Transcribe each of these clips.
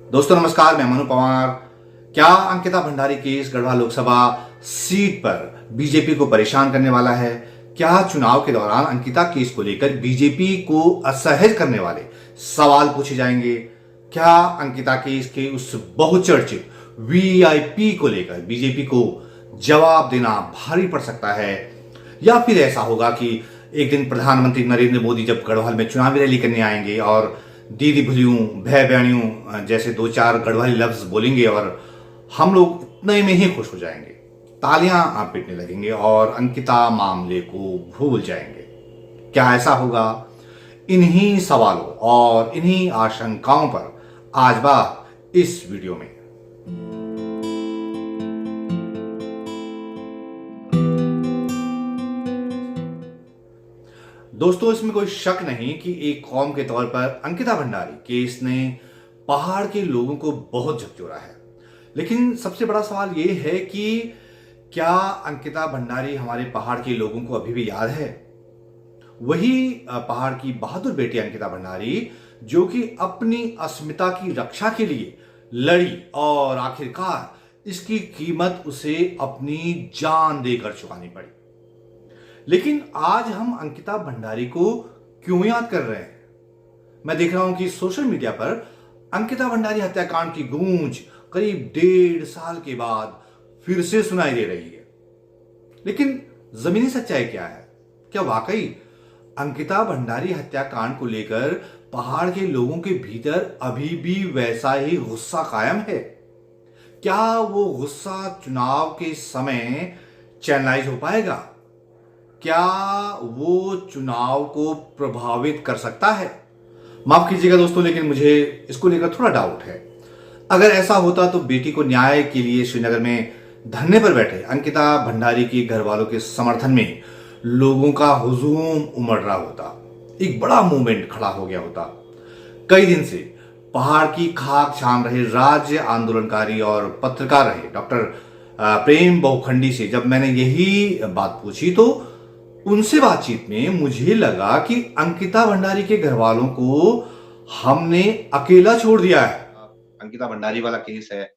दोस्तों नमस्कार, मैं मनु पवार। क्या अंकिता भंडारी केस गढ़वाल लोकसभा सीट पर बीजेपी को परेशान करने वाला है? क्या चुनाव के दौरान अंकिता केस को लेकर बीजेपी को असहज करने वाले सवाल पूछे जाएंगे? क्या अंकिता केस के उस बहुचर्चित वीआईपी को लेकर बीजेपी को जवाब देना भारी पड़ सकता है? या फिर ऐसा होगा कि एक दिन प्रधानमंत्री नरेंद्र मोदी जब गढ़वाल में चुनावी रैली करने आएंगे और दीदी भुलियूं भय बयानियों जैसे दो चार गढ़वाली लफ्ज बोलेंगे और हम लोग इतने में ही खुश हो जाएंगे, तालियां आप पीटने लगेंगे और अंकिता मामले को भूल जाएंगे? क्या ऐसा होगा? इन्हीं सवालों और इन्हीं आशंकाओं पर आज बात इस वीडियो में। दोस्तों, इसमें कोई शक नहीं कि एक कौम के तौर पर अंकिता भंडारी केस ने पहाड़ के लोगों को बहुत झकझोरा है। लेकिन सबसे बड़ा सवाल यह है कि क्या अंकिता भंडारी हमारे पहाड़ के लोगों को अभी भी याद है? वही पहाड़ की बहादुर बेटी अंकिता भंडारी जो कि अपनी अस्मिता की रक्षा के लिए लड़ी और आखिरकार इसकी कीमत उसे अपनी जान देकर चुकानी पड़ी। लेकिन आज हम अंकिता भंडारी को क्यों याद कर रहे हैं? मैं देख रहा हूं कि सोशल मीडिया पर अंकिता भंडारी हत्याकांड की गूंज करीब 1.5 साल के बाद फिर से सुनाई दे रही है। लेकिन जमीनी सच्चाई क्या है? क्या वाकई अंकिता भंडारी हत्याकांड को लेकर पहाड़ के लोगों के भीतर अभी भी वैसा ही गुस्सा कायम है? क्या वो गुस्सा चुनाव के समय चैनलाइज हो पाएगा? क्या वो चुनाव को प्रभावित कर सकता है? माफ कीजिएगा दोस्तों, लेकिन मुझे इसको लेकर थोड़ा डाउट है। अगर ऐसा होता तो बेटी को न्याय के लिए श्रीनगर में धरने पर बैठे अंकिता भंडारी के घर वालों के समर्थन में लोगों का हुजूम उमड़ रहा होता, एक बड़ा मूवमेंट खड़ा हो गया होता। कई दिन से पहाड़ की खाक छान रहे राज्य आंदोलनकारी और पत्रकार रहे डॉक्टर प्रेम बहुखंडी से जब मैंने यही बात पूछी तो उनसे बातचीत में मुझे लगा कि अंकिता भंडारी के घर वालों को हमने अकेला छोड़ दिया है। अंकिता भंडारी वाला केस है,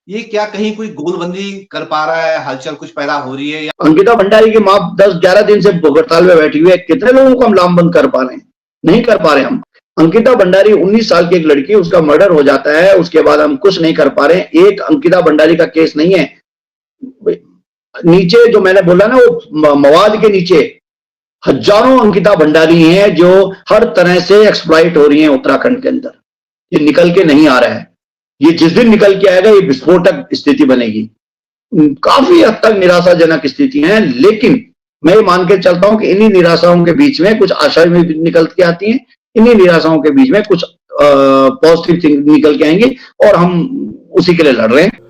ये क्या कहीं कोई गोलबंदी कर पा रहा है? हलचल कुछ पैदा हो रही है या अंकिता भंडारी की मां 10-11 दिन से हड़ताल में बैठी हुई है। कितने लोगों को हम लामबंद कर पा रहे हैं? नहीं कर पा रहे हम। अंकिता भंडारी 19 साल की एक लड़की, उसका मर्डर हो जाता है, उसके बाद हम कुछ नहीं कर पा रहे हैं। एक अंकिता भंडारी का केस नहीं है, नीचे जो मैंने बोला ना, वो मवाद के नीचे हजारों अंकिता भंडारी हैं जो हर तरह से एक्सप्लॉइट हो रही हैं उत्तराखंड के अंदर। ये निकल के नहीं आ रहा है। ये जिस दिन निकल के आएगा ये विस्फोटक स्थिति बनेगी। काफी हद तक निराशाजनक स्थिति है, लेकिन मैं मान के चलता हूं कि इन्हीं निराशाओं के बीच में कुछ आशाएं भी निकल के आती हैं। इन्हीं निराशाओं के बीच में कुछ पॉजिटिव थिंग निकल के आएंगी और हम उसी के लिए लड़ रहे हैं।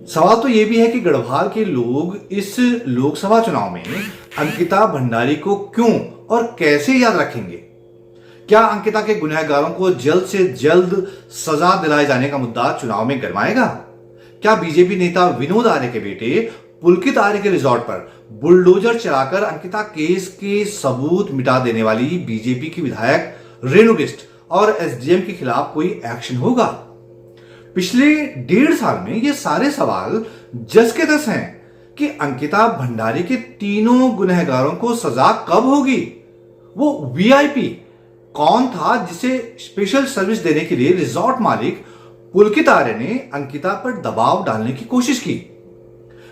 सवाल तो यह भी है कि गढ़वाल के लोग इस लोकसभा चुनाव में अंकिता भंडारी को क्यों और कैसे याद रखेंगे? क्या अंकिता के गुनहगारों को जल्द से जल्द सजा दिलाए जाने का मुद्दा चुनाव में गरमाएगा? क्या बीजेपी नेता विनोद आर्य के बेटे पुलकित आर्य के रिजॉर्ट पर बुलडोजर चलाकर अंकिता केस के सबूत मिटा देने वाली बीजेपी की विधायक रेणु बिष्ट और एसडीएम के खिलाफ कोई एक्शन होगा? पिछले 1.5 साल में ये सारे सवाल जस के तस हैं कि अंकिता भंडारी के तीनों गुनहगारों को सजा कब होगी? वो वीआईपी कौन था जिसे स्पेशल सर्विस देने के लिए रिजॉर्ट मालिक पुलकित आर्य ने अंकिता पर दबाव डालने की कोशिश की?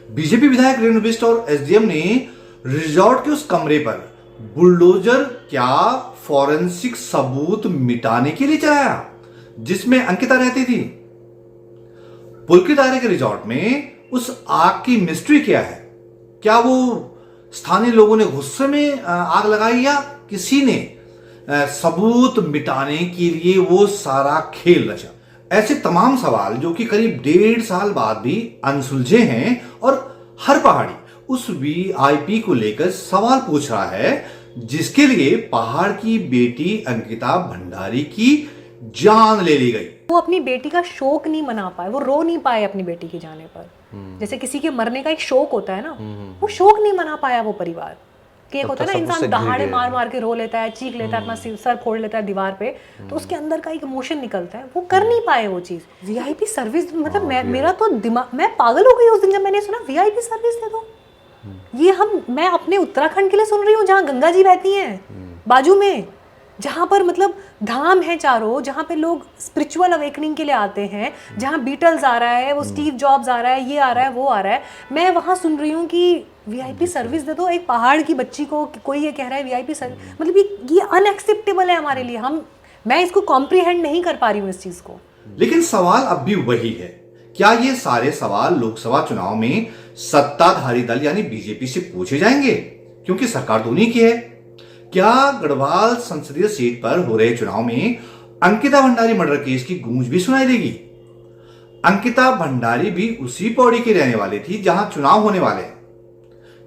बीजेपी विधायक रेणु बिष्ट और एसडीएम ने रिजॉर्ट के उस कमरे पर बुलडोजर क्या फॉरेंसिक सबूत मिटाने के लिए चलाया जिसमें अंकिता रहती थी? पुलकित आर्य के रिजॉर्ट में उस आग की मिस्ट्री क्या है? क्या वो स्थानीय लोगों ने गुस्से में आग लगाई या किसी ने सबूत मिटाने के लिए वो सारा खेल रचा? ऐसे तमाम सवाल जो कि करीब 1.5 साल बाद भी अनसुलझे हैं और हर पहाड़ी उस वीआईपी को लेकर सवाल पूछ रहा है जिसके लिए पहाड़ की बेटी अंकिता भंडारी की जान ले ली गई। वो अपनी बेटी का शोक नहीं मना पाए, वो रो नहीं पाए अपनी बेटी के जाने पर। जैसे किसी के मरने का एक शोक होता है ना, वो शोक नहीं मना पाया वो परिवार। कि एक तब होता है तक ना, सब इंसान उससे घिर दहाड़े गए मार हैं। मार के रो लेता है, चीख लेता है, अपना सर फोड़ लेता है दीवार पे, तो उसके अंदर का एक इमोशन निकलता है, वो कर नहीं पाए वो चीज़। वीआईपी सर्विस मतलब मेरा तो दिमाग, मैं पागल हो गई उस दिन जब मैंने सुना वीआईपी सर्विस दे दो। ये मैं अपने उत्तराखंड के लिए सुन रही हूँ, जहाँ गंगा जी बहती हैं बाजू में, जहाँ पर मतलब धाम है चारों, जहाँ पे लोग स्पिरिचुअल अवेकनिंग के लिए आते हैं, जहाँ बीटल्स आ रहा है, वो स्टीव जॉब्स आ रहा है, ये आ रहा है, वो आ रहा है, मैं वहाँ सुन रही हूँ कि वीआईपी सर्विस दे दो एक पहाड़ की बच्ची को। कोई ये कह रहा है वीआईपी सर्विस, मतलब ये अनएक्सेप्टेबल है हमारे लिए। मैं इसको कॉम्प्रीहेंड नहीं कर पा रही हूँ इस चीज़ को। लेकिन सवाल अब भी वही है, क्या ये सारे सवाल लोकसभा चुनाव में सत्ताधारी दल यानी बीजेपी से पूछे जाएंगे, क्योंकि सरकार तो उन्हीं की है। क्या गढ़वाल संसदीय सीट पर हो रहे चुनाव में अंकिता भंडारी मर्डर केस की गूंज भी सुनाई देगी? अंकिता भंडारी भी उसी पौड़ी की रहने वाली थी जहां चुनाव होने वाले हैं।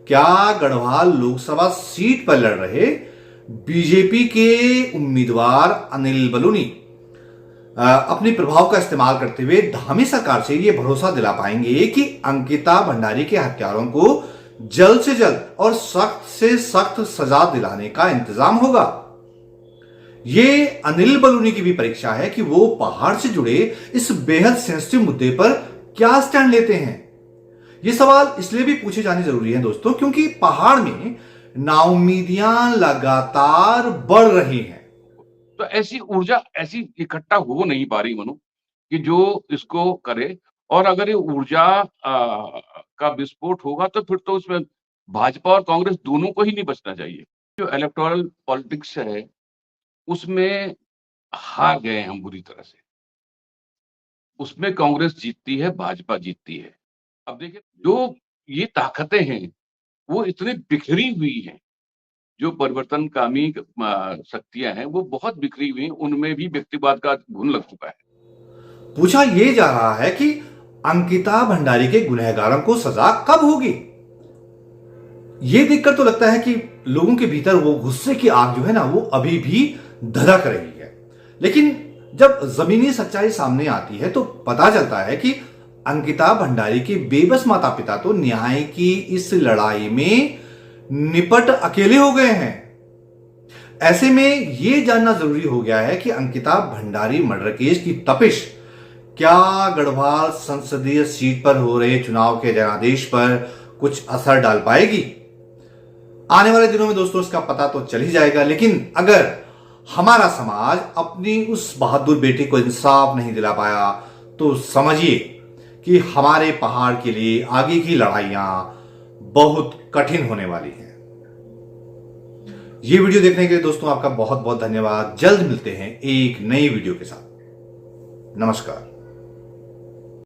क्या गढ़वाल लोकसभा सीट पर लड़ रहे बीजेपी के उम्मीदवार अनिल बलूनी अपने प्रभाव का इस्तेमाल करते हुए धामी सरकार से यह भरोसा दिला पाएंगे कि अंकिता भंडारी के हत्यारों को जल्द से जल्द और सख्त से सख्त सजा दिलाने का इंतजाम होगा? ये अनिल बलूनी की भी परीक्षा है कि वो पहाड़ से जुड़े इस बेहद सेंसिटिव मुद्दे पर क्या स्टैंड लेते हैं। ये सवाल इसलिए भी पूछे जाने जरूरी है दोस्तों, क्योंकि पहाड़ में नाउम्मीदियां लगातार बढ़ रही हैं। तो ऐसी ऊर्जा ऐसी इकट्ठा हो नहीं पा रही मनु, कि जो इसको करे। और अगर ये ऊर्जा का विस्फोट होगा तो फिर तो उसमें भाजपा और कांग्रेस दोनों को ही नहीं बचना चाहिए। जो इलेक्टोरल पॉलिटिक्स है उसमें हार गए हम बुरी तरह से। उसमें कांग्रेस जीतती है, भाजपा जीतती है। अब देखिए जो ये ताकतें हैं वो इतनी बिखरी हुई हैं, जो परिवर्तनकामी शक्तियां हैं वो बहुत बिखरी हुई हैं, उनमें भी व्यक्तिवाद का घुन लग चुका है। पूछा यह जा रहा है कि अंकिता भंडारी के गुनहगारों को सजा कब होगी? यह देखकर तो लगता है कि लोगों के भीतर वो गुस्से की आग जो है ना, वो अभी भी धधक रही है। लेकिन जब जमीनी सच्चाई सामने आती है तो पता चलता है कि अंकिता भंडारी के बेबस माता पिता तो न्याय की इस लड़ाई में निपट अकेले हो गए हैं। ऐसे में यह जानना जरूरी हो गया है कि अंकिता भंडारी मर्डर केस की तपिश क्या गढ़वाल संसदीय सीट पर हो रहे चुनाव के जनादेश पर कुछ असर डाल पाएगी? आने वाले दिनों में दोस्तों इसका पता तो चल ही जाएगा। लेकिन अगर हमारा समाज अपनी उस बहादुर बेटी को इंसाफ नहीं दिला पाया तो समझिए कि हमारे पहाड़ के लिए आगे की लड़ाइयां बहुत कठिन होने वाली हैं। ये वीडियो देखने के लिए दोस्तों आपका बहुत बहुत धन्यवाद। जल्द मिलते हैं एक नई वीडियो के साथ। नमस्कार।